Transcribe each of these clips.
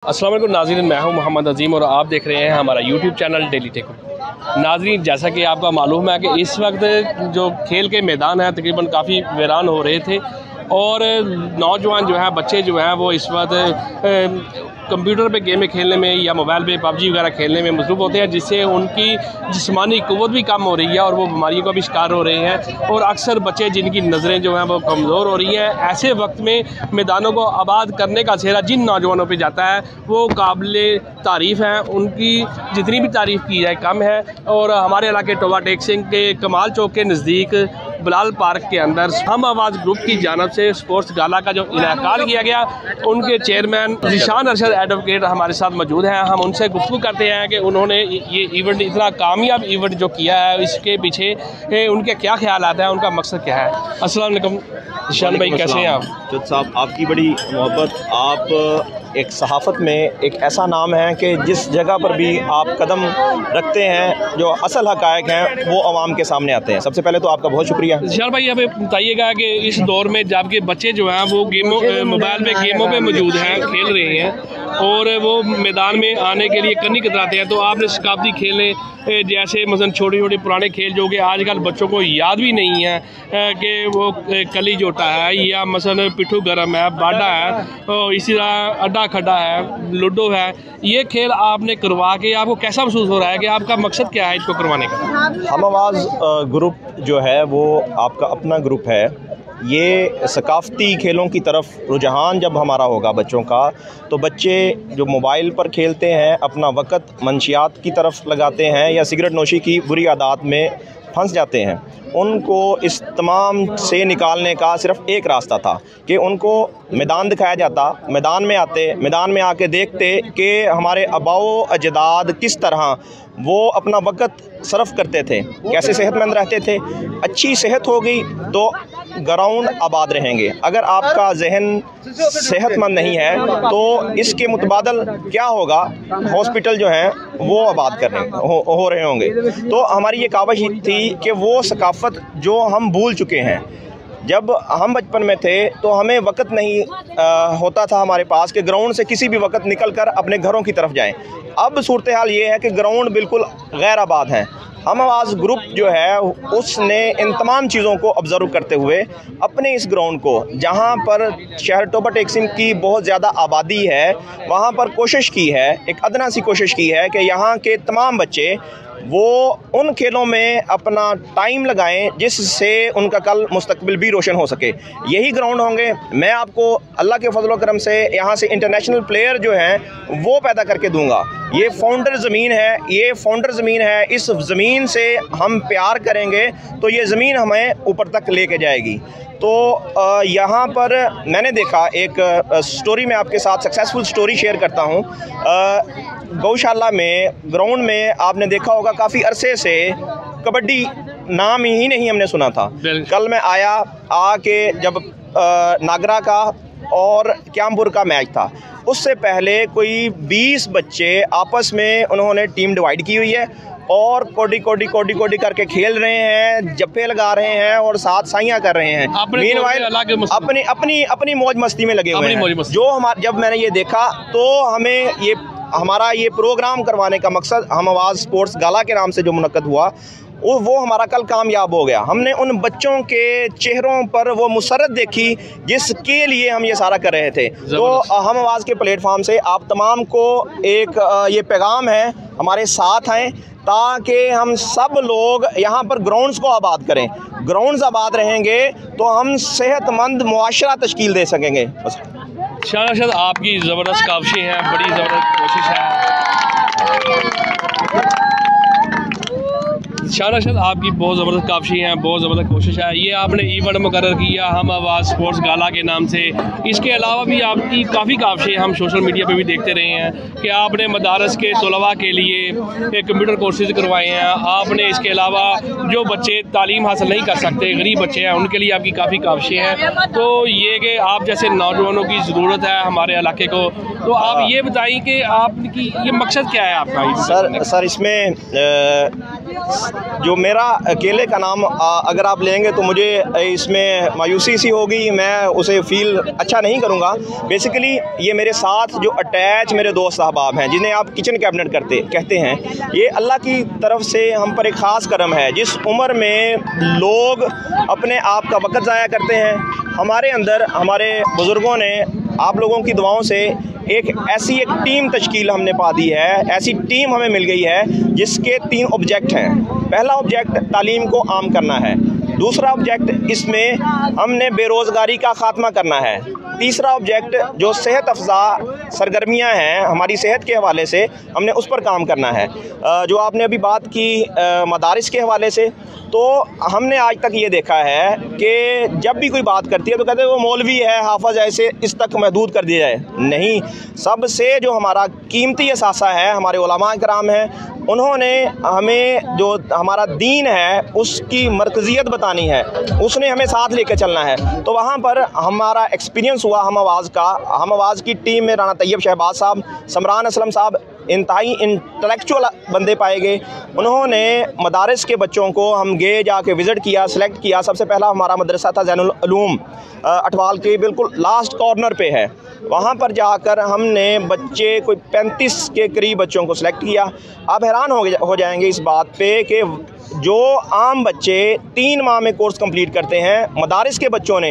अस्सलाम वालेकुम नाज़रीन, मैं हूं मोहम्मद अजीम और आप देख रहे हैं हमारा यूट्यूब चैनल डेली टेक। नाज़रीन, जैसा कि आपका मालूम है कि इस वक्त जो खेल के मैदान हैं तकरीबन काफ़ी वीरान हो रहे थे और नौजवान जो है बच्चे जो हैं वो इस वक्त कंप्यूटर पे गेमें खेलने में या मोबाइल पे पबजी वगैरह खेलने में मसरूफ़ होते हैं, जिससे उनकी जिस्मानी क़ुव्वत भी कम हो रही है और वो बीमारियों का भी शिकार हो रहे हैं। और अक्सर बच्चे जिनकी नज़रें जो हैं वो कमज़ोर हो रही हैं, ऐसे वक्त में मैदानों को आबाद करने का सेहरा जिन नौजवानों पर जाता है वो काबिल तारीफ़ हैं। उनकी जितनी भी तारीफ़ की जाए कम है। और हमारे इलाके टोबा टेक सिंह के कमाल चौक के नज़दीक बिलाल पार्क के अंदर हम आवाज़ ग्रुप की जानब से स्पोर्ट्स गाला का जो इनेकाद किया गया, उनके चेयरमैन ज़ीशान अरशद एडवोकेट हमारे साथ मौजूद हैं। हम उनसे गुफ्तगू करते हैं कि उन्होंने ये इवेंट इतना कामयाब इवेंट जो किया है इसके पीछे उनके क्या ख्यालात हैं, उनका मकसद क्या है। अस्सलाम वालेकुम ज़ीशान भाई, कैसे हैं आप? जुद साहब, आपकी बड़ी मोहब्बत। आप एक सहाफ़त में एक ऐसा नाम है कि जिस जगह पर भी आप कदम रखते हैं जो असल हक़ाइक़ हैं वो आवाम के सामने आते हैं। सबसे पहले तो आपका बहुत शुक्रिया। ज़ीशान भाई, हमें बताइएगा कि इस दौर में जबकि बच्चे जो हैं वो मोबाइल में गेमों पे मौजूद हैं, खेल रहे हैं और वो मैदान में आने के लिए कन्नी कतराते हैं, तो आपने सकाफती खेलें जैसे मसलन छोटे छोटे पुराने खेल जो कि आजकल बच्चों को याद भी नहीं है कि वो कली जोटा है या मसलन पिट्ठू गरम है, बाडा है और इसी तरह अड्डा खड्डा है, लूडो है, ये खेल आपने करवा के आपको कैसा महसूस हो रहा है कि आपका मकसद क्या है इसको करवाने का? हम आवाज़ ग्रुप जो है वो आपका अपना ग्रुप है। ये सकाफ़ती खेलों की तरफ रुझान जब हमारा होगा बच्चों का, तो बच्चे जो मोबाइल पर खेलते हैं अपना वक़्त मंशियात की तरफ लगाते हैं या सिगरेट नोशी की बुरी आदत में फंस जाते हैं। उनको इस तमाम से निकालने का सिर्फ़ एक रास्ता था कि उनको मैदान दिखाया जाता, मैदान में आते, मैदान में आके देखते कि हमारे आबाओ अजदाद किस तरह वो अपना वक़्त सर्फ करते थे, कैसे सेहतमंद रहते थे। अच्छी सेहत होगी तो ग्राउंड आबाद रहेंगे। अगर आपका जहन सेहतमंद नहीं है तो इसके मुतबादल क्या होगा, हॉस्पिटल जो हैं वो आबाद हो रहे होंगे। तो हमारी ये काविश थी कि वो सकाफ़त जो हम भूल चुके हैं। जब हम बचपन में थे तो हमें वक़्त नहीं होता था हमारे पास कि ग्राउंड से किसी भी वक़्त निकल कर अपने घरों की तरफ जाएं। अब सूरत हाल ये है कि ग्राउंड बिल्कुल गैर आबाद हैं। हम आवाज़ ग्रुप जो है उसने इन तमाम चीज़ों को ऑब्ज़र्व करते हुए अपने इस ग्राउंड को, जहाँ पर शहर टोबा टेक सिंह की बहुत ज़्यादा आबादी है, वहाँ पर कोशिश की है, एक अदना सी कोशिश की है कि यहाँ के तमाम बच्चे वो उन खेलों में अपना टाइम लगाएं जिससे उनका कल मुस्तकबिल भी रोशन हो सके। यही ग्राउंड होंगे। मैं आपको अल्लाह के फजल करम से यहाँ से इंटरनेशनल प्लेयर जो हैं वो पैदा करके दूंगा। ये फाउंडर ज़मीन है, ये फाउंडर ज़मीन है। इस ज़मीन से हम प्यार करेंगे तो ये ज़मीन हमें ऊपर तक लेके जाएगी। तो यहाँ पर मैंने देखा एक स्टोरी में आपके साथ सक्सेसफुल स्टोरी शेयर करता हूँ। गौशाला में ग्राउंड में आपने देखा होगा काफ़ी अरसे से कबड्डी नाम ही नहीं हमने सुना था। कल मैं आके जब नागरा का और क्यामपुर का मैच था, उससे पहले कोई 20 बच्चे आपस में उन्होंने टीम डिवाइड की हुई है और कोडी करके खेल रहे हैं, जप्पे लगा रहे हैं और साथ साइयाँ कर रहे हैं। अपनी मौज मस्ती में लगे हुए हैं। जो जब मैंने ये देखा तो हमें हमारा ये प्रोग्राम करवाने का मकसद हम आवाज़ स्पोर्ट्स गाला के नाम से जो मुनक्कद हुआ वो हमारा कल कामयाब हो गया। हमने उन बच्चों के चेहरों पर वो मुसरत देखी जिसके लिए हम ये सारा कर रहे थे। तो हम आवाज़ के प्लेटफॉर्म से आप तमाम को एक ये पैगाम है, हमारे साथ हैं ताकि हम सब लोग यहाँ पर ग्राउंड्स को आबाद करें। ग्राउंड्स आबाद रहेंगे तो हम सेहतमंद मुआशरा तश्कील दे सकेंगे। ज़ीशान अरशद, आपकी ज़बरदस्त काविशें हैं, बड़ी ज़बरदस्त कोशिश है। ज़ीशान अरशद, आपकी बहुत ज़बरदस्त काविशें हैं, बहुत ज़बरदस्त कोशिश है। ये आपने इवेंट मुकर्रर किया हम आवाज़ स्पोर्ट्स गाला के नाम से। इसके अलावा भी आपकी काफ़ी काविशें हम सोशल मीडिया पे भी देखते रहे हैं कि आपने मदारस के तलबा के लिए कंप्यूटर कोर्सेज़ करवाए हैं। आपने इसके अलावा जो बच्चे तालीम हासिल नहीं कर सकते, गरीब बच्चे हैं, उनके लिए आपकी काफ़ी काविशें हैं। तो ये कि आप जैसे नौजवानों की ज़रूरत है हमारे इलाके को, तो आप ये बताइए कि आपकी ये मकसद क्या है आपका? सर इसमें जो मेरा केले का नाम अगर आप लेंगे तो मुझे इसमें मायूसी सी होगी, मैं उसे फील अच्छा नहीं करूँगा। बेसिकली ये मेरे साथ जो अटैच मेरे दोस्त अहबाब हैं, जिन्हें आप किचन कैबिनेट कहते हैं, ये अल्लाह की तरफ से हम पर एक ख़ास करम है। जिस उम्र में लोग अपने आप का वक़्त ज़ाया करते हैं, हमारे अंदर हमारे बुज़ुर्गों ने आप लोगों की दुआओं से एक टीम तश्कील हमने पा दी है, ऐसी टीम हमें मिल गई है जिसके 3 ऑब्जेक्ट हैं। पहला ऑब्जेक्ट तालीम को आम करना है, दूसरा ऑब्जेक्ट इसमें हमने बेरोज़गारी का ख़ात्मा करना है, तीसरा ऑब्जेक्ट जो सेहत अफ़ज़ा सरगर्मियाँ हैं हमारी सेहत के हवाले से, हमने उस पर काम करना है। जो आपने अभी बात की मदारिस के हवाले से, तो हमने आज तक ये देखा है कि जब भी कोई बात करती है तो कहते हैं वो मौलवी है, हाफ़िज़ है, इसे इस तक महदूद कर दिया जाए। नहीं, सबसे जो हमारा कीमती असासा है हमारे उलमा कराम हैं, उन्होंने हमें जो हमारा दीन है उसकी मरकज़ियत बतानी है, उसने हमें साथ लेकर चलना है। तो वहाँ पर हमारा एक्सपीरियंस हुआ हम आवाज़ का। हम आवाज़ की टीम में राना तैयब शहबाज साहब, समरान असलम साहब इंतहाई इंटेलेक्चुअल बंदे पाए गए। उन्होंने मदारिस के बच्चों को हम गए, जाके विज़िट किया, सेलेक्ट किया। सबसे पहला हमारा मदरसा था ज़ैनुल उलूम, अटवाल के बिल्कुल लास्ट कॉर्नर पे है। वहाँ पर जाकर हमने बच्चे कोई 35 के करीब बच्चों को सिलेक्ट किया। आप हैरान हो जाएंगे इस बात पे कि जो आम बच्चे 3 माह में कोर्स कंप्लीट करते हैं, मदारिस के बच्चों ने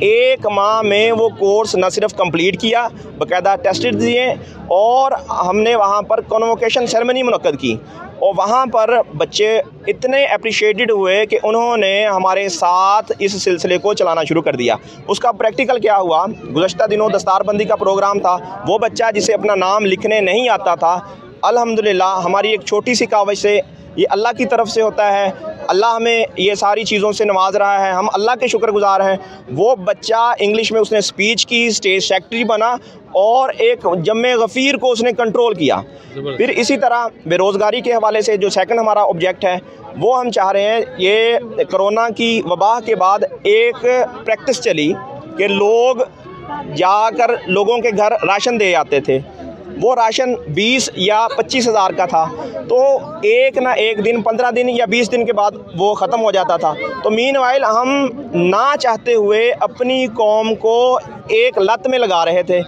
1 माह में वो कोर्स न सिर्फ कंप्लीट किया, बाकायदा टेस्टेड दिए, और हमने वहाँ पर कन्वोकेशन सेरेमनी मुनक्कद की। और वहाँ पर बच्चे इतने अप्रिशिएटेड हुए कि उन्होंने हमारे साथ इस सिलसिले को चलाना शुरू कर दिया। उसका प्रैक्टिकल क्या हुआ, गुज़श्ता दिनों दस्तारबंदी का प्रोग्राम था। वो बच्चा जिसे अपना नाम लिखने नहीं आता था, अल्हम्दुलिल्लाह हमारी एक छोटी सी काविश से, ये अल्लाह की तरफ से होता है, अल्लाह हमें ये सारी चीज़ों से नवाज रहा है, हम अल्लाह के शुक्रगुजार हैं। वो बच्चा इंग्लिश में उसने स्पीच की, स्टेज सेक्रेटरी बना और एक जम्मे गफ़ीर को उसने कंट्रोल किया। फिर इसी तरह बेरोज़गारी के हवाले से जो सेकंड हमारा ऑब्जेक्ट है, वो हम चाह रहे हैं, ये कोरोना की वबा के बाद एक प्रैक्टिस चली कि लोग जाकर लोगों के घर राशन दे आते थे। वो राशन 20 या 25 हज़ार का था, तो एक ना एक दिन, 15 दिन या 20 दिन के बाद वो ख़त्म हो जाता था। तो मीनवाइल हम ना चाहते हुए अपनी कौम को एक लत में लगा रहे थे।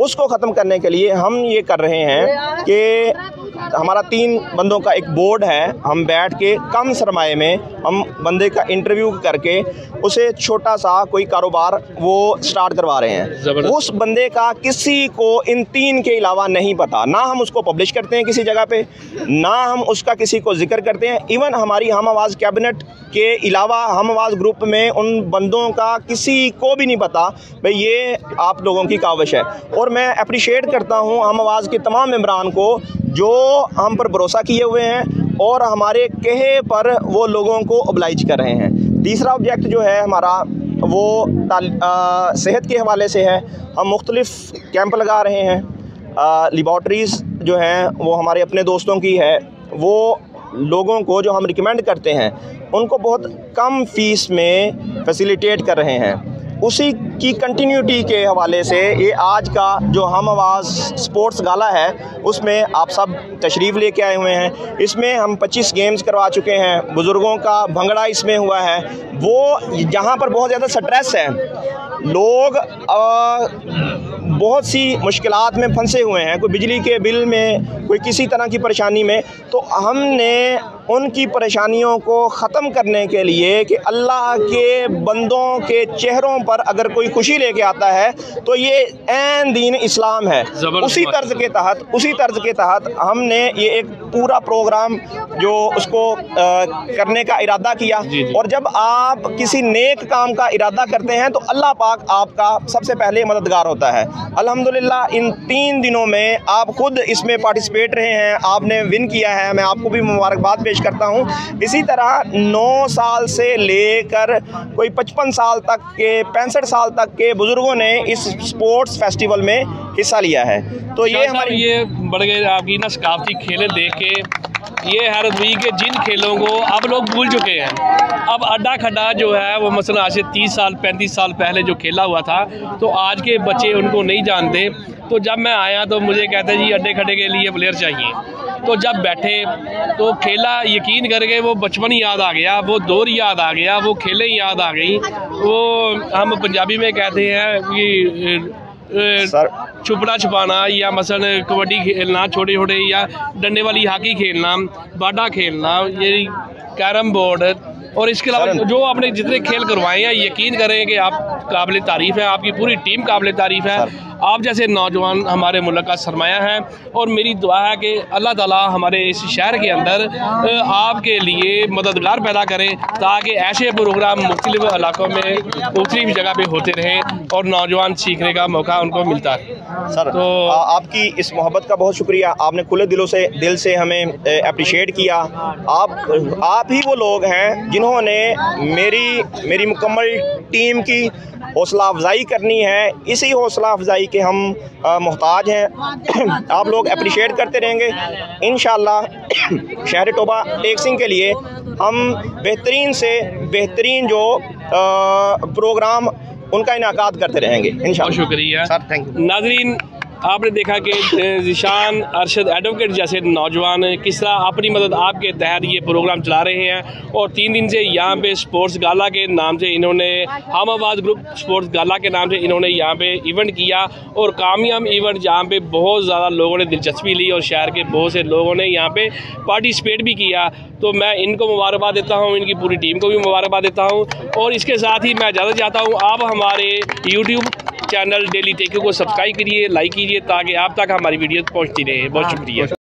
उसको ख़त्म करने के लिए हम ये कर रहे हैं कि हमारा 3 बंदों का एक बोर्ड है, हम बैठ के कम सरमाए में हम बंदे का इंटरव्यू करके उसे छोटा सा कोई कारोबार वो स्टार्ट करवा रहे हैं। उस बंदे का किसी को इन 3 के अलावा नहीं पता, ना हम उसको पब्लिश करते हैं किसी जगह पे, ना हम उसका किसी को जिक्र करते हैं। इवन हमारी हम आवाज़ कैबिनेट के अलावा हम आवाज़ ग्रुप में उन बंदों का किसी को भी नहीं पता भाई ये आप लोगों की काविश है। और मैं अप्रिशिएट करता हूँ हम आवाज़ के तमाम मेंबरान को जो हम पर भरोसा किए हुए हैं और हमारे कहे पर वो लोगों को ओबलाइज कर रहे हैं। तीसरा ऑब्जेक्ट जो है हमारा वो सेहत के हवाले से है। हम मुख्तलिफ़ कैंप लगा रहे हैं, लेबॉर्ट्रीज़ जो हैं वो हमारे अपने दोस्तों की है, वो लोगों को जो हम रिकमेंड करते हैं उनको बहुत कम फ़ीस में फैसिलिटेट कर रहे हैं। उसी की कंटिन्यूटी के हवाले से ये आज का जो हम आवाज़ स्पोर्ट्स गाला है उसमें आप सब तशरीफ़ लेके आए हुए हैं। इसमें हम 25 गेम्स करवा चुके हैं, बुज़ुर्गों का भंगड़ा इसमें हुआ है। वो जहाँ पर बहुत ज़्यादा स्ट्रेस है, लोग बहुत सी मुश्किलात में फंसे हुए हैं, कोई बिजली के बिल में, कोई किसी तरह की परेशानी में, तो हमने उनकी परेशानियों को ख़त्म करने के लिए कि अल्लाह के बंदों के चेहरों पर अगर कोई खुशी लेके आता है तो ये ऐन दीन इस्लाम है। उसी तर्ज के तहत हमने ये एक पूरा प्रोग्राम जो उसको करने का इरादा किया। और जब आप किसी नेक काम का इरादा करते हैं तो अल्लाह पाक आपका सबसे पहले मददगार होता है। अल्हम्दुलिल्लाह इन 3 दिनों में आप खुद इसमें पार्टिसिपेट रहे हैं, आपने विन किया है, मैं आपको भी मुबारकबाद पेश करता हूँ। इसी तरह 9 साल से लेकर कोई 55 साल तक के 65 साल तक के बुज़ुर्गों ने इस स्पोर्ट्स फेस्टिवल में हिस्सा लिया है। तो ये हमारी ये बढ़ गए आपकी ना सकाफती खेलें देख के ये हैरत हुई कि जिन खेलों को अब लोग भूल चुके हैं। अब अड्डा खड्डा जो है वो मसलन आज से 30 साल 35 साल पहले जो खेला हुआ था तो आज के बच्चे उनको नहीं जानते। तो जब मैं आया तो मुझे कहते जी अड्डे खड्डे के लिए प्लेयर चाहिए। तो जब बैठे तो खेला, यकीन करके वो बचपन याद आ गया, वो दौर याद आ गया, वो खेलें याद आ गई। वो हम पंजाबी में कहते हैं कि छुपना छुपाना, या मसलन कबड्डी खेलना छोटे छोटे, या डंडे वाली हॉकी खेलना, बाडा खेलना, ये कैरम बोर्ड, और इसके अलावा जो आपने जितने खेल करवाए हैं, यकीन करें कि आप काबिल तारीफ़ है, आपकी पूरी टीम काबिल तारीफ़ है। आप जैसे नौजवान हमारे मुल्क का सरमाया है, और मेरी दुआ है कि अल्लाह ताला हमारे इस शहर के अंदर आपके लिए मददगार पैदा करें, ताकि ऐसे प्रोग्राम मुख्तलिफ इलाकों में मुख्तलिफ जगह पे होते रहें और नौजवान सीखने का मौका उनको मिलता है। सर तो आपकी इस मोहब्बत का बहुत शुक्रिया, आपने खुले दिल से हमें अप्रिशिएट किया। आप ही वो लोग हैं जिन्होंने मेरी मुकम्मल टीम की हौसला अफजाई करनी है। इसी हौसला अफजाई के हम मोहताज हैं। आप लोग अप्रिशिएट करते रहेंगे। इंशाअल्लाह शहर टोबा टेक सिंह के लिए हम बेहतरीन से बेहतरीन जो प्रोग्राम उनका इनाकाद करते रहेंगे इंशाअल्लाह। बहुत शुक्रिया सर, थैंक यू। नाजरीन, आपने देखा कि ज़ीशान अरशद एडवोकेट जैसे नौजवान किस तरह अपनी मदद आपके तहत ये प्रोग्राम चला रहे हैं, और 3 दिन से यहाँ पे स्पोर्ट्स गाला के नाम से इन्होंने, हम आवाज़ ग्रुप स्पोर्ट्स गाला के नाम से इन्होंने यहाँ पे इवेंट किया, और कामयाब इवेंट जहाँ पे बहुत ज़्यादा लोगों ने दिलचस्पी ली और शहर के बहुत से लोगों ने यहाँ पे पार्टिसिपेट भी किया। तो मैं इनको मुबारकबाद देता हूँ, इनकी पूरी टीम को भी मुबारकबाद देता हूँ, और इसके साथ ही मैं इजाज़त चाहता हूँ, आप हमारे यूट्यूब चैनल डेली टेक को सब्सक्राइब करिए, लाइक कीजिए, ताकि आप तक हमारी वीडियो पहुंचती रहे। बहुत शुक्रिया।